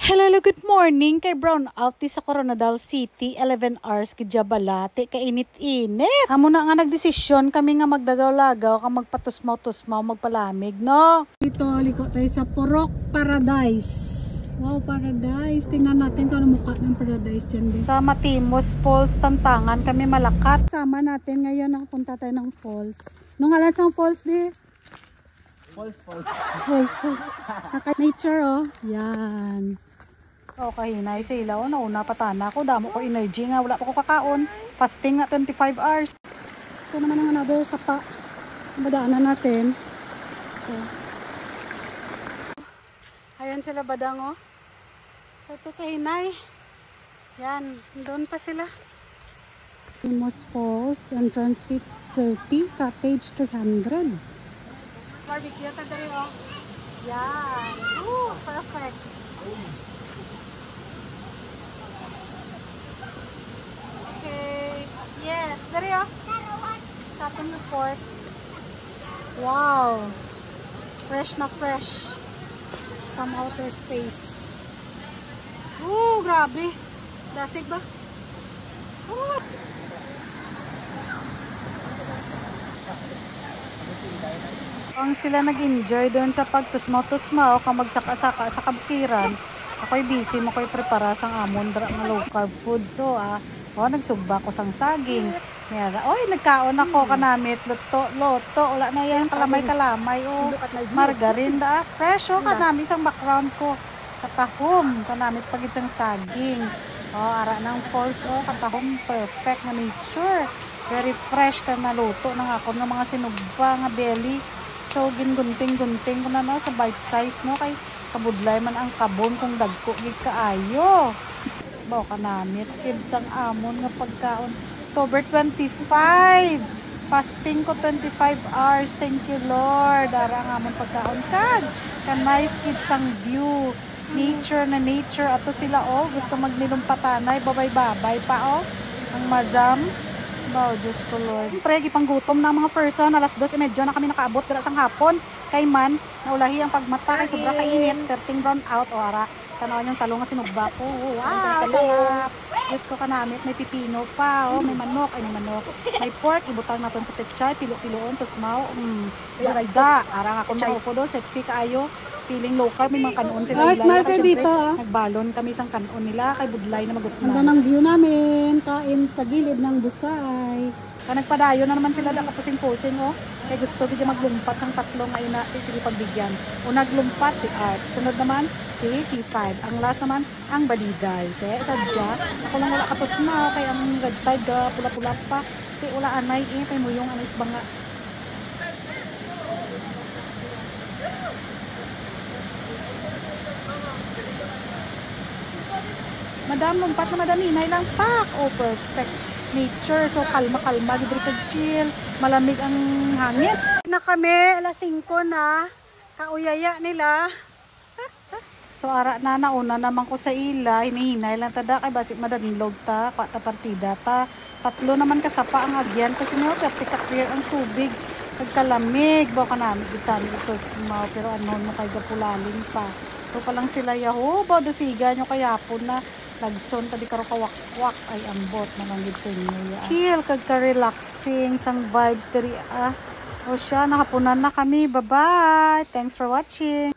Hello, good morning kay Brown out sa Coronadal City, 11 hours kidya balate, kainit-init. Amo na nga nagdesisyon kami nga magdagaw-lagaw, ka magpatusmaw-tusmaw, magpalamig, no? Dito, liko tayo sa Purok Paradise. Wow, Paradise. Tingnan natin kung ano mukha ng Paradise dyan. Sa Matimos Falls, Tantangan, kami Malakat. Sama natin ngayon, nakapunta tayo ng falls. Nung alat sa falls, di? Falls. Naka-nature, oh. Yan. O, kahinay sa ilaw. Nauna patana ko. Damo ko energy nga. Wala pa ko kakaon. Fasting na 25 hours. Ito naman ang another sapa. Badaanan natin. So. Ayan sila badang, oh. Ito kahinay. Yan. Doon pa sila. Matimos Falls. Entrance fee 30. Cottage 300. Barbecue. Tagari, oh. Yan. Ooh, perfect. Okay. Yes. Dari, oh. Shopping report. Wow. Fresh na fresh. From outer space. Ooh, grabe. Lasig ba? Ooh. Ang sila nag-enjoy doon sa pagtusmaw-tusmaw, kamagsaka-saka sa kabukiran. Ako'y busy, mako'y prepara sang amon nga low carb food. So, nagsugba ko sang saging. Nagkaon ako kanamit, loto, wala na yan, kalamay-kalamay, margarine, fresh, kanamit sang background ko. Katahom, kanamit pagit sang saging. Ara ng falls, katahom, perfect na nature. Very fresh ka na luto ng ako ng mga sinugba nga belly. So, gingunting-gunting ko na, no, sa bite size, no, kay kabudlay man ang kabon kung dagko gid kaayo. Bao kanamit kids ang amon nga pagkaon. October 25. Fasting ko 25 hours. Thank you, Lord. Ara ang amon pagkaon kag. Nice kids ang view. Nature na nature. Ato sila, gusto magnilumpatanay. Babay-babay pa, ang madam. Wow, Diyos ko, Lord. Siyempre, gipanggutom na mga person. Alas 2:30 na kami nakaabot dira sang hapon. Kay man, naulahi ang pagmata. Kay sobra kainit. 13 brown out. Ara, tanawan yung talong nga sinugba ko. Wow, sarap. Diyos ko kanamit. May pipino pa. May manok. May manok. May pork. Ibutang natin sa pechay. Pilo-piloon. Tusmaw. Dagda. Ara nga kung maupo do. Sexy kaayo. Feeling local, may mga kanon sila. Dito, nagbalon kami isang kanon nila kay budlay na magutman. Ang view namin, kain sa gilid ng busay. Nagpadayo na naman sila da kapusing-pusing, kay gusto gid maglumpat sang tatlo nga ina sige pagbigyan. Naglumpat si Art, sunod naman si C5, ang last naman ang Badiday. Kaya sadya ako lang wala katos na kay ang red tide pula-pula pa. Kay wala anay kay mo yung isbanga. Madam, lumpat na madam, hinay lang, pak! Perfect nature. So, kalma-kalma, chill, malamig ang hangin. Na kami, alas 5 na, kauyaya nila. So, ara na, nauna naman ko sa ila, hinihinay lang tada, kay basik madanlog ta, kwata partida ta. Tatlo naman kasapa ang agyan, kasi nga, clear ang tubig. Nagkalamig, baka namin ito sumaw, pero ano, nakagapulaling pa. Ito pa lang sila, dasiga nyo kaya po na, lagson tadi karo kawak-wak ay ambot malanggit sa inyo ya. Chill kag ka-relaxing sang vibes diri siya nakapunan na kami. Bye-bye. Thanks for watching.